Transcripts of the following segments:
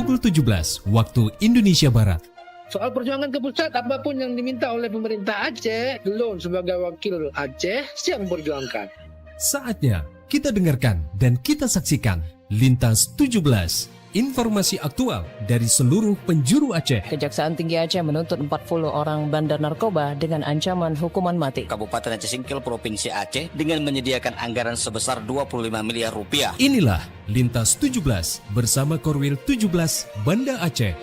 pukul 17 waktu Indonesia Barat. Soal perjuangan ke pusat, apapun yang diminta oleh pemerintah Aceh, Delon sebagai wakil Aceh siap memperjuangkan. Saatnya kita dengarkan dan kita saksikan Lintas 17, informasi aktual dari seluruh penjuru Aceh. Kejaksaan Tinggi Aceh menuntut 40 orang bandar narkoba dengan ancaman hukuman mati. Kabupaten Aceh Singkil Provinsi Aceh dengan menyediakan anggaran sebesar 25 miliar rupiah. Inilah Lintas 17 bersama Korwil 17 Banda Aceh.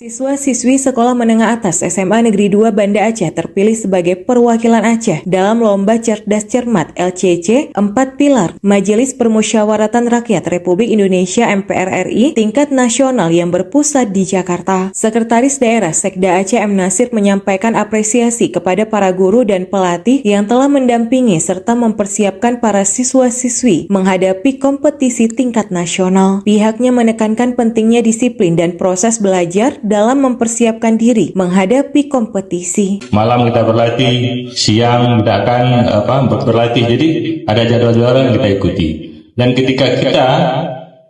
Siswa-siswi Sekolah Menengah Atas SMA Negeri 2 Banda Aceh terpilih sebagai perwakilan Aceh dalam Lomba Cerdas Cermat LCC 4 Pilar Majelis Permusyawaratan Rakyat Republik Indonesia MPR RI tingkat nasional yang berpusat di Jakarta. Sekretaris Daerah Sekda Aceh M. Nasir menyampaikan apresiasi kepada para guru dan pelatih yang telah mendampingi serta mempersiapkan para siswa-siswi menghadapi kompetisi tingkat nasional. Pihaknya menekankan pentingnya disiplin dan proses belajar dalam mempersiapkan diri menghadapi kompetisi. Malam kita berlatih, siang kita akan berlatih. Jadi ada jadwal-jadwal yang kita ikuti. Dan ketika kita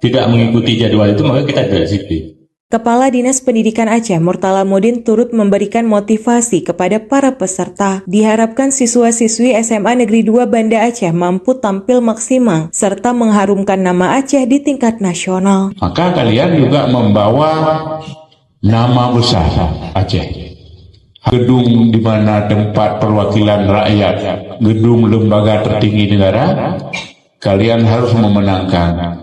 tidak mengikuti jadwal itu, maka kita tidak disiplin. Kepala Dinas Pendidikan Aceh Murtala Mudin turut memberikan motivasi kepada para peserta. Diharapkan siswa-siswi SMA Negeri 2 Banda Aceh mampu tampil maksimal serta mengharumkan nama Aceh di tingkat nasional. Maka kalian juga membawa nama besar Aceh. Gedung di mana tempat perwakilan rakyat, gedung lembaga tertinggi negara, kalian harus memenangkan.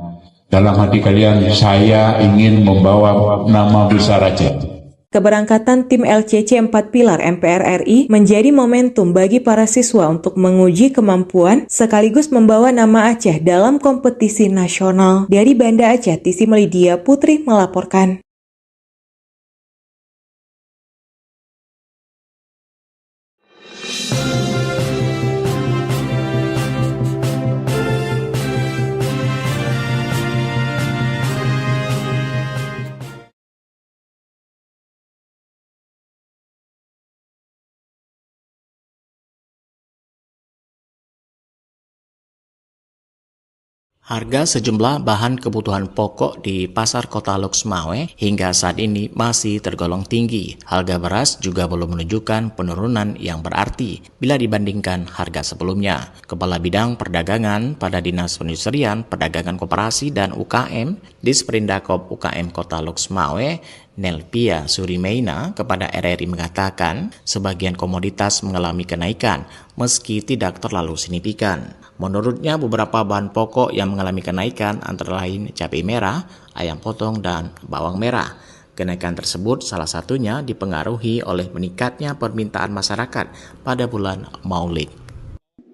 Dalam hati kalian, saya ingin membawa nama besar Aceh. Keberangkatan tim LCC 4 Pilar MPR RI menjadi momentum bagi para siswa untuk menguji kemampuan sekaligus membawa nama Aceh dalam kompetisi nasional. Dari Banda Aceh, Tisi Melidia Putri melaporkan. Harga sejumlah bahan kebutuhan pokok di Pasar Kota Loksmawe hingga saat ini masih tergolong tinggi. Harga beras juga belum menunjukkan penurunan yang berarti bila dibandingkan harga sebelumnya. Kepala Bidang Perdagangan pada Dinas Perindustrian, Perdagangan Koperasi dan UKM di Sprindakop UKM Kota Loksmawe, Nelpia Surimeina kepada RRI mengatakan sebagian komoditas mengalami kenaikan meski tidak terlalu signifikan. Menurutnya beberapa bahan pokok yang mengalami kenaikan antara lain cabai merah, ayam potong, dan bawang merah. Kenaikan tersebut salah satunya dipengaruhi oleh meningkatnya permintaan masyarakat pada bulan Maulid.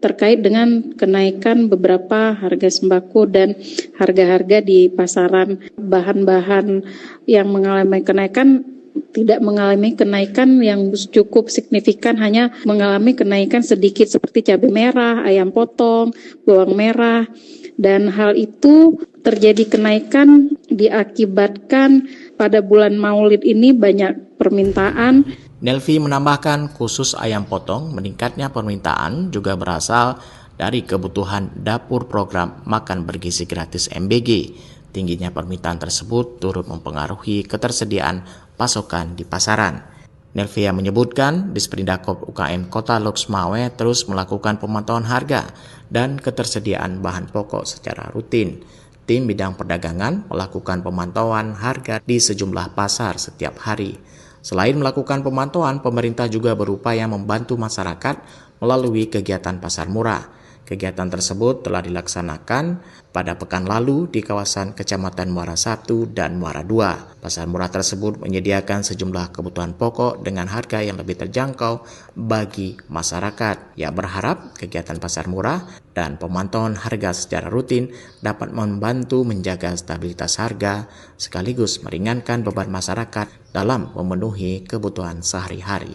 Terkait dengan kenaikan beberapa harga sembako dan harga-harga di pasaran, bahan-bahan yang mengalami kenaikan tidak mengalami kenaikan yang cukup signifikan, hanya mengalami kenaikan sedikit seperti cabai merah, ayam potong, bawang merah, dan hal itu terjadi kenaikan diakibatkan pada bulan Maulid ini banyak permintaan. Nelvi menambahkan khusus ayam potong meningkatnya permintaan juga berasal dari kebutuhan dapur program makan bergizi gratis MBG. Tingginya permintaan tersebut turut mempengaruhi ketersediaan pasokan di pasaran. Nelvia menyebutkan Disprindakop UKM Kota Loksmawe terus melakukan pemantauan harga dan ketersediaan bahan pokok secara rutin. Tim bidang perdagangan melakukan pemantauan harga di sejumlah pasar setiap hari. Selain melakukan pemantauan, pemerintah juga berupaya membantu masyarakat melalui kegiatan pasar murah. Kegiatan tersebut telah dilaksanakan pada pekan lalu di kawasan Kecamatan Muara 1 dan Muara 2. Pasar murah tersebut menyediakan sejumlah kebutuhan pokok dengan harga yang lebih terjangkau bagi masyarakat. Ia berharap kegiatan pasar murah dan pemantauan harga secara rutin dapat membantu menjaga stabilitas harga sekaligus meringankan beban masyarakat dalam memenuhi kebutuhan sehari-hari.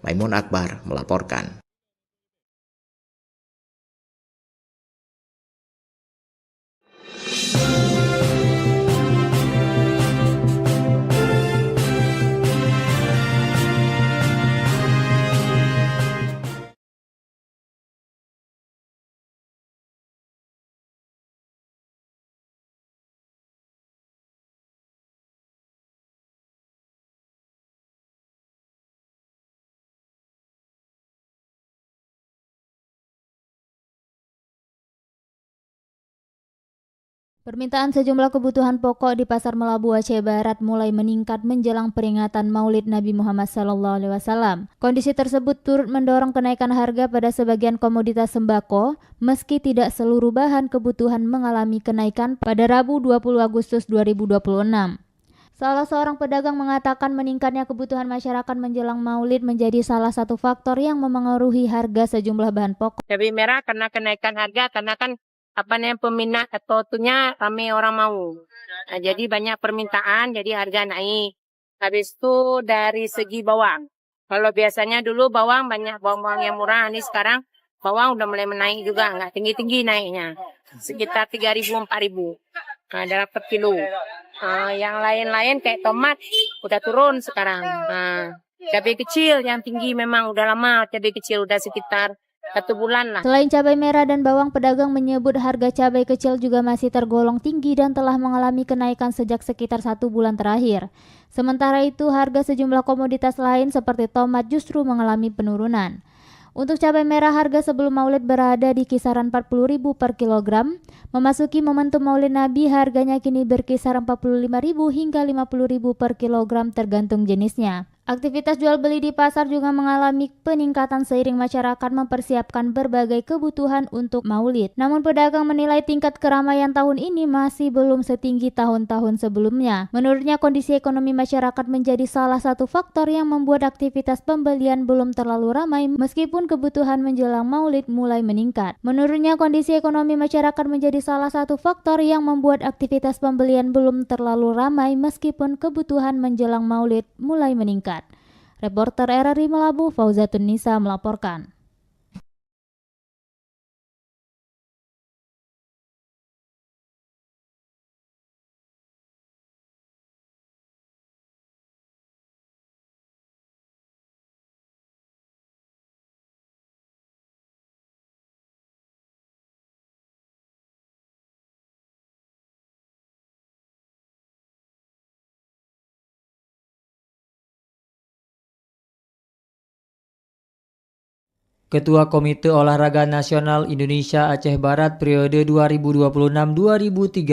Maimun Akbar melaporkan. Permintaan sejumlah kebutuhan pokok di Pasar Melabu Aceh Barat mulai meningkat menjelang peringatan Maulid Nabi Muhammad SAW. Kondisi tersebut turut mendorong kenaikan harga pada sebagian komoditas sembako, meski tidak seluruh bahan kebutuhan mengalami kenaikan pada Rabu 20 Agustus 2026. Salah seorang pedagang mengatakan meningkatnya kebutuhan masyarakat menjelang Maulid menjadi salah satu faktor yang memengaruhi harga sejumlah bahan pokok. Cabai merah karena kenaikan harga, karena kan peminat atau tuhnya ramai orang mau. Nah, jadi banyak permintaan, jadi harga naik. Habis itu dari segi bawang. Kalau biasanya dulu bawang banyak bawang yang murah, ini sekarang bawang udah mulai menaik juga, nggak tinggi-tinggi naiknya. Sekitar 3.000-4.000 dalam per kilo. Yang lain-lain kayak tomat udah turun sekarang. Cabai kecil yang tinggi memang udah lama, cabai kecil udah sekitar 1 bulan lah. Selain cabai merah dan bawang, pedagang menyebut harga cabai kecil juga masih tergolong tinggi dan telah mengalami kenaikan sejak sekitar 1 bulan terakhir. Sementara itu, harga sejumlah komoditas lain seperti tomat justru mengalami penurunan. Untuk cabai merah, harga sebelum Maulid berada di kisaran 40.000 per kilogram. Memasuki momentum Maulid Nabi, harganya kini berkisar 45.000 hingga 50.000 per kilogram tergantung jenisnya. Aktivitas jual beli di pasar juga mengalami peningkatan seiring masyarakat mempersiapkan berbagai kebutuhan untuk Maulid. Namun pedagang menilai tingkat keramaian tahun ini masih belum setinggi tahun-tahun sebelumnya. Menurutnya kondisi ekonomi masyarakat menjadi salah satu faktor yang membuat aktivitas pembelian belum terlalu ramai meskipun kebutuhan menjelang Maulid mulai meningkat. Menurutnya kondisi ekonomi masyarakat menjadi salah satu faktor yang membuat aktivitas pembelian belum terlalu ramai meskipun kebutuhan menjelang Maulid mulai meningkat. Reporter RRI Melabu Fauzatun Nisa melaporkan. Ketua Komite Olahraga Nasional Indonesia Aceh Barat periode 2026-2030,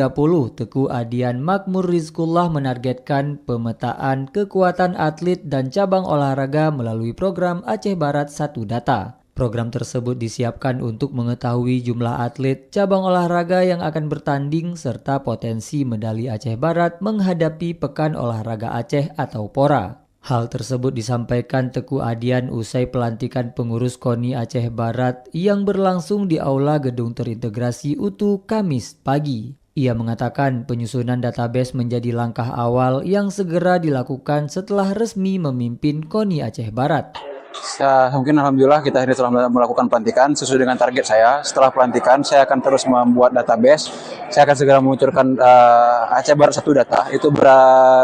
Teguh Adian Makmur Rizkullah menargetkan pemetaan kekuatan atlet dan cabang olahraga melalui program Aceh Barat 1 Data. Program tersebut disiapkan untuk mengetahui jumlah atlet cabang olahraga yang akan bertanding serta potensi medali Aceh Barat menghadapi Pekan Olahraga Aceh atau PORA. Hal tersebut disampaikan Teguh Adian usai pelantikan pengurus KONI Aceh Barat yang berlangsung di Aula Gedung Terintegrasi UTU Kamis pagi. Ia mengatakan penyusunan database menjadi langkah awal yang segera dilakukan setelah resmi memimpin KONI Aceh Barat. Mungkin alhamdulillah kita akhirnya telah melakukan pelantikan sesuai dengan target saya. Setelah pelantikan saya akan terus membuat database. Saya akan segera meluncurkan Aceh Barat 1 Data. Itu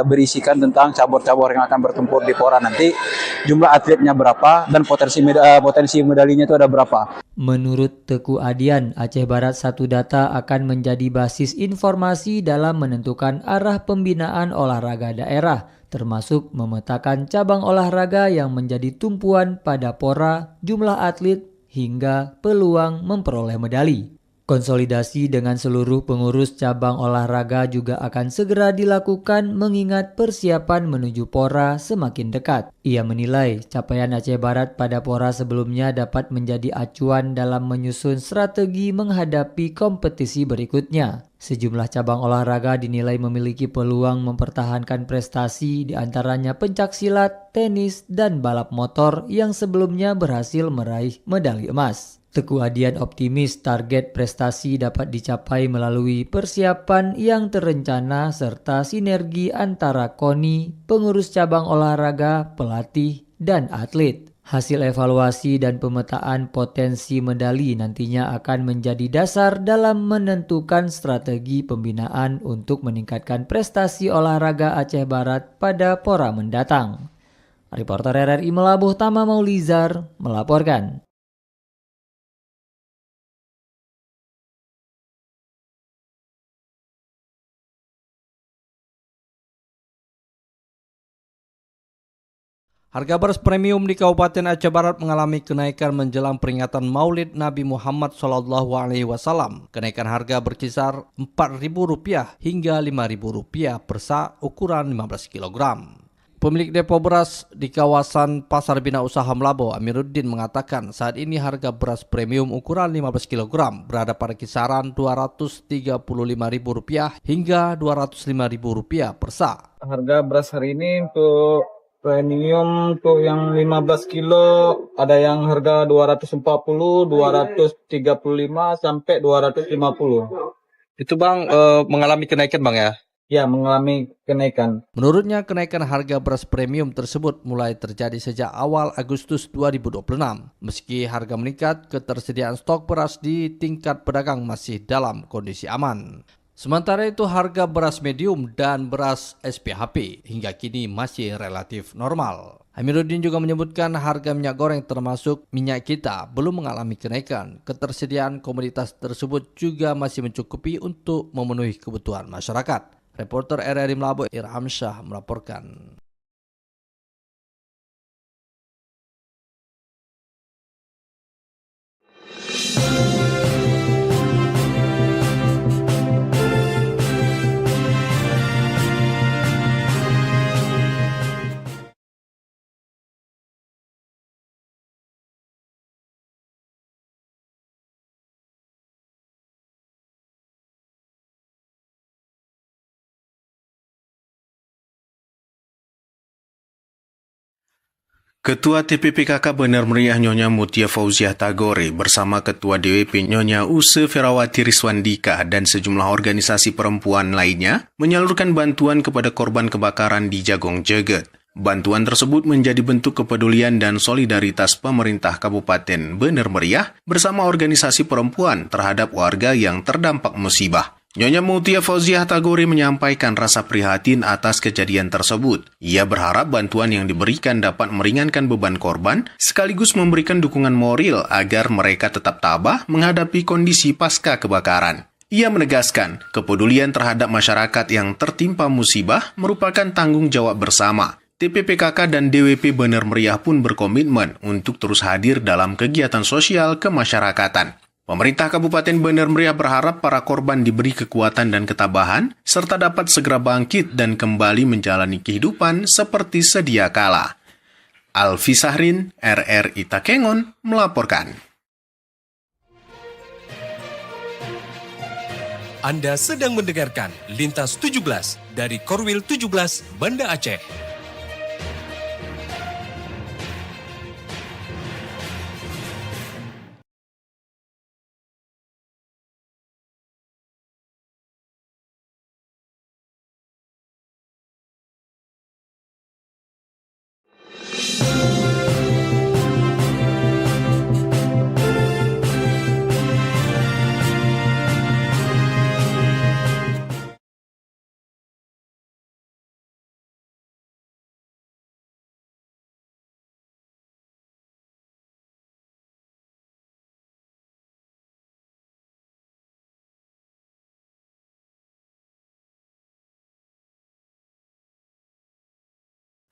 berisikan tentang cabur-cabur yang akan bertempur di PORA nanti, jumlah atletnya berapa dan potensi medalinya itu ada berapa. Menurut Teguh Adian, Aceh Barat 1 Data akan menjadi basis informasi dalam menentukan arah pembinaan olahraga daerah, termasuk memetakan cabang olahraga yang menjadi tumpuan pada PORA, jumlah atlet, hingga peluang memperoleh medali. Konsolidasi dengan seluruh pengurus cabang olahraga juga akan segera dilakukan mengingat persiapan menuju PORA semakin dekat. Ia menilai capaian Aceh Barat pada PORA sebelumnya dapat menjadi acuan dalam menyusun strategi menghadapi kompetisi berikutnya. Sejumlah cabang olahraga dinilai memiliki peluang mempertahankan prestasi, diantaranya pencaksilat, tenis, dan balap motor yang sebelumnya berhasil meraih medali emas. Teguh Adian optimis target prestasi dapat dicapai melalui persiapan yang terencana serta sinergi antara KONI, pengurus cabang olahraga, pelatih, dan atlet. Hasil evaluasi dan pemetaan potensi medali nantinya akan menjadi dasar dalam menentukan strategi pembinaan untuk meningkatkan prestasi olahraga Aceh Barat pada PORA mendatang. Reporter RRI Melabuh Tama Maulizar melaporkan. Harga beras premium di Kabupaten Aceh Barat mengalami kenaikan menjelang peringatan Maulid Nabi Muhammad SAW. Kenaikan harga berkisar Rp4.000 hingga Rp5.000 per sak ukuran 15 kg. Pemilik depo beras di kawasan Pasar Bina Usaha Melabo, Amiruddin, mengatakan saat ini harga beras premium ukuran 15 kg berada pada kisaran Rp235.000 hingga Rp205.000 per sak. Harga beras hari ini untuk premium tuh yang 15 kilo ada yang harga 240, 235 sampai 250. Itu Bang mengalami kenaikan Bang ya? Ya, mengalami kenaikan. Menurutnya kenaikan harga beras premium tersebut mulai terjadi sejak awal Agustus 2026. Meski harga meningkat, ketersediaan stok beras di tingkat pedagang masih dalam kondisi aman. Sementara itu harga beras medium dan beras SPHP hingga kini masih relatif normal. Amiruddin juga menyebutkan harga minyak goreng termasuk minyak kita belum mengalami kenaikan. Ketersediaan komoditas tersebut juga masih mencukupi untuk memenuhi kebutuhan masyarakat. Reporter RRI Melabo Irham Syah melaporkan. Ketua TPPKK Benar Meriah Nyonya Mutia Fauziah Tagore bersama Ketua DWP Nyonya Use Ferawati Riswandika dan sejumlah organisasi perempuan lainnya menyalurkan bantuan kepada korban kebakaran di Jagong Jeget. Bantuan tersebut menjadi bentuk kepedulian dan solidaritas pemerintah Kabupaten Benar Meriah bersama organisasi perempuan terhadap warga yang terdampak musibah. Nyonya Mutia Fauziah Tagore menyampaikan rasa prihatin atas kejadian tersebut. Ia berharap bantuan yang diberikan dapat meringankan beban korban, sekaligus memberikan dukungan moral agar mereka tetap tabah menghadapi kondisi pasca kebakaran. Ia menegaskan, kepedulian terhadap masyarakat yang tertimpa musibah merupakan tanggung jawab bersama. TPPKK dan DWP Bener Meriah pun berkomitmen untuk terus hadir dalam kegiatan sosial kemasyarakatan. Pemerintah Kabupaten Bener Meriah berharap para korban diberi kekuatan dan ketabahan, serta dapat segera bangkit dan kembali menjalani kehidupan seperti sedia kala. Alfi Sahrin, RRI Takengon, melaporkan. Anda sedang mendengarkan Lintas 17 dari Korwil 17 Banda Aceh.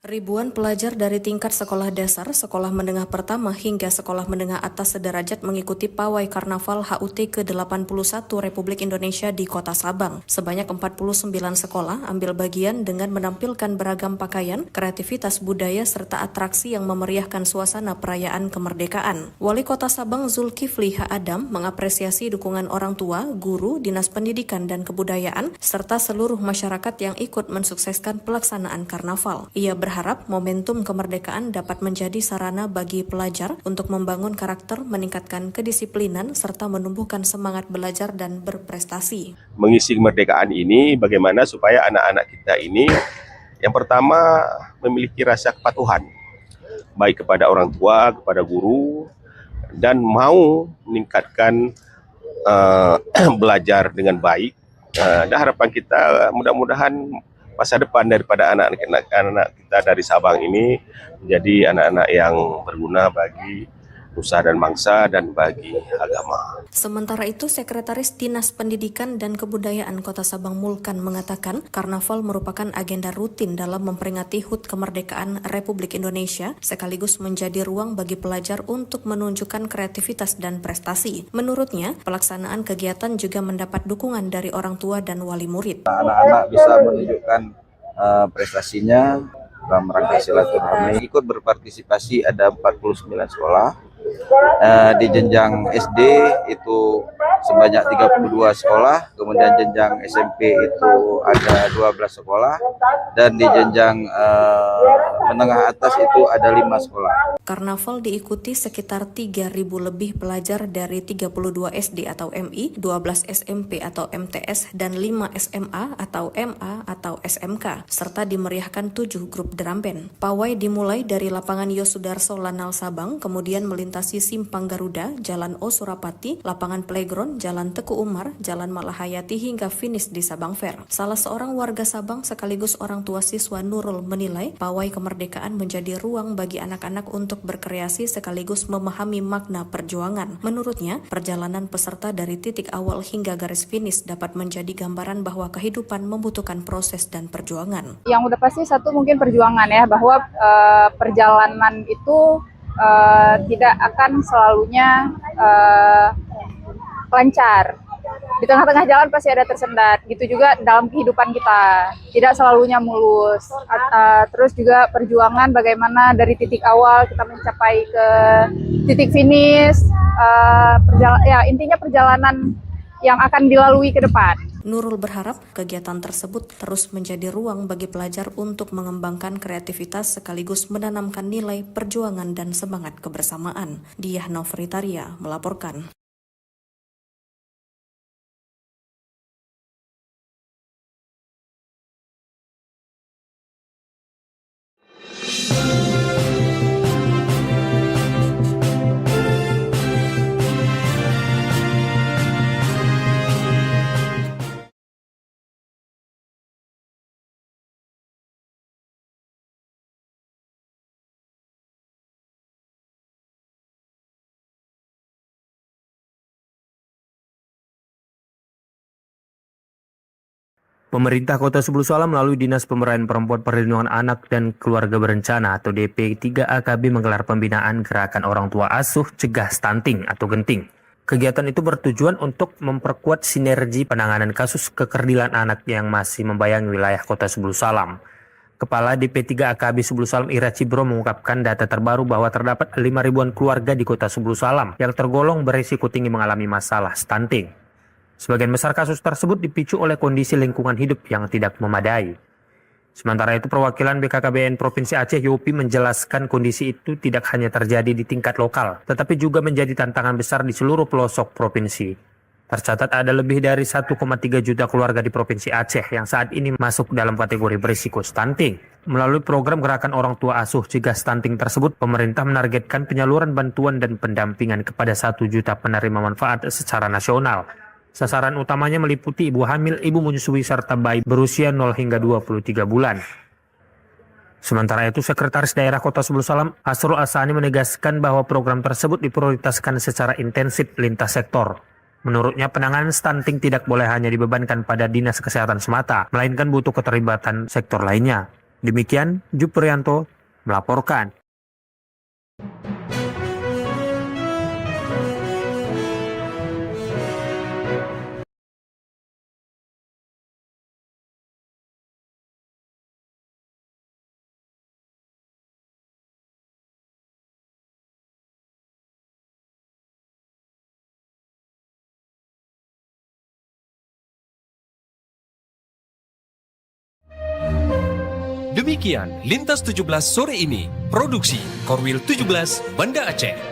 Ribuan pelajar dari tingkat sekolah dasar, sekolah menengah pertama hingga sekolah menengah atas sederajat mengikuti pawai karnaval HUT ke-81 Republik Indonesia di Kota Sabang. Sebanyak 49 sekolah ambil bagian dengan menampilkan beragam pakaian, kreativitas budaya serta atraksi yang memeriahkan suasana perayaan kemerdekaan. Wali Kota Sabang Zulkifli H. Adam mengapresiasi dukungan orang tua, guru, Dinas Pendidikan dan Kebudayaan serta seluruh masyarakat yang ikut mensukseskan pelaksanaan karnaval. Ia berharap momentum kemerdekaan dapat menjadi sarana bagi pelajar untuk membangun karakter, meningkatkan kedisiplinan, serta menumbuhkan semangat belajar dan berprestasi. Mengisi kemerdekaan ini bagaimana supaya anak-anak kita ini yang pertama memiliki rasa kepatuhan, baik kepada orang tua, kepada guru, dan mau meningkatkan belajar dengan baik. Dan harapan kita mudah-mudahan masa depan daripada anak-anak kita dari Sabang ini menjadi anak-anak yang berguna bagi nusa dan bangsa dan bagi agama. Sementara itu, Sekretaris Dinas Pendidikan dan Kebudayaan Kota Sabang Mulkan mengatakan karnaval merupakan agenda rutin dalam memperingati HUT Kemerdekaan Republik Indonesia sekaligus menjadi ruang bagi pelajar untuk menunjukkan kreativitas dan prestasi. Menurutnya, pelaksanaan kegiatan juga mendapat dukungan dari orang tua dan wali murid. Anak-anak bisa menunjukkan prestasinya dalam rangka silaturahmi. Ikut berpartisipasi ada 49 sekolah. Di jenjang SD itu sebanyak 32 sekolah, kemudian jenjang SMP itu ada 12 sekolah, dan di jenjang menengah atas itu ada 5 sekolah. Karnaval diikuti sekitar 3.000 lebih pelajar dari 32 SD atau MI, 12 SMP atau MTS, dan 5 SMA atau MA atau SMK, serta dimeriahkan 7 grup drum band. Pawai dimulai dari lapangan Yosudarso Lanal Sabang, kemudian melintasi Simpang Garuda, Jalan O Surapati, lapangan Playground, Jalan Teku Umar, Jalan Malahayati hingga finish di Sabang Fair. Salah seorang warga Sabang sekaligus orang tua siswa Nurul menilai pawai kemerdekaan menjadi ruang bagi anak-anak untuk berkreasi sekaligus memahami makna perjuangan. Menurutnya, perjalanan peserta dari titik awal hingga garis finish dapat menjadi gambaran bahwa kehidupan membutuhkan proses dan perjuangan. Yang udah pasti satu mungkin perjuangan ya, bahwa perjalanan itu tidak akan selalunya lancar. Di tengah-tengah jalan pasti ada tersendat. Gitu juga dalam kehidupan kita, tidak selalunya mulus. Terus juga perjuangan bagaimana dari titik awal kita mencapai ke titik finish. Intinya perjalanan yang akan dilalui ke depan. Nurul berharap kegiatan tersebut terus menjadi ruang bagi pelajar untuk mengembangkan kreativitas sekaligus menanamkan nilai perjuangan dan semangat kebersamaan. Diah Novritaria melaporkan. Pemerintah Kota Sebulu Salam melalui Dinas Pemberdayaan Perempuan Perlindungan Anak dan Keluarga Berencana atau DP3AKB menggelar pembinaan gerakan orang tua asuh cegah stunting atau genting. Kegiatan itu bertujuan untuk memperkuat sinergi penanganan kasus kekerdilan anak yang masih membayangi wilayah Kota Sebulu Salam. Kepala DP3AKB Sebulu Salam Ira Cibro mengungkapkan data terbaru bahwa terdapat 5 ribuan keluarga di Kota Sebulu Salam yang tergolong berisiko tinggi mengalami masalah stunting. Sebagian besar kasus tersebut dipicu oleh kondisi lingkungan hidup yang tidak memadai. Sementara itu, perwakilan BKKBN Provinsi Aceh Yopi menjelaskan kondisi itu tidak hanya terjadi di tingkat lokal, tetapi juga menjadi tantangan besar di seluruh pelosok provinsi. Tercatat ada lebih dari 1,3 juta keluarga di Provinsi Aceh yang saat ini masuk dalam kategori berisiko stunting. Melalui program Gerakan Orang Tua Asuh Cegah Stunting tersebut, pemerintah menargetkan penyaluran bantuan dan pendampingan kepada 1 juta penerima manfaat secara nasional. Sasaran utamanya meliputi ibu hamil, ibu menyusui, serta bayi berusia 0 hingga 23 bulan. Sementara itu, Sekretaris Daerah Kota Sebulu Salam, Asrul Asani menegaskan bahwa program tersebut diprioritaskan secara intensif lintas sektor. Menurutnya, penanganan stunting tidak boleh hanya dibebankan pada Dinas Kesehatan semata, melainkan butuh keterlibatan sektor lainnya. Demikian, Juprianto melaporkan. Demikian Lintas 17 sore ini, produksi Korwil 17 Banda Aceh.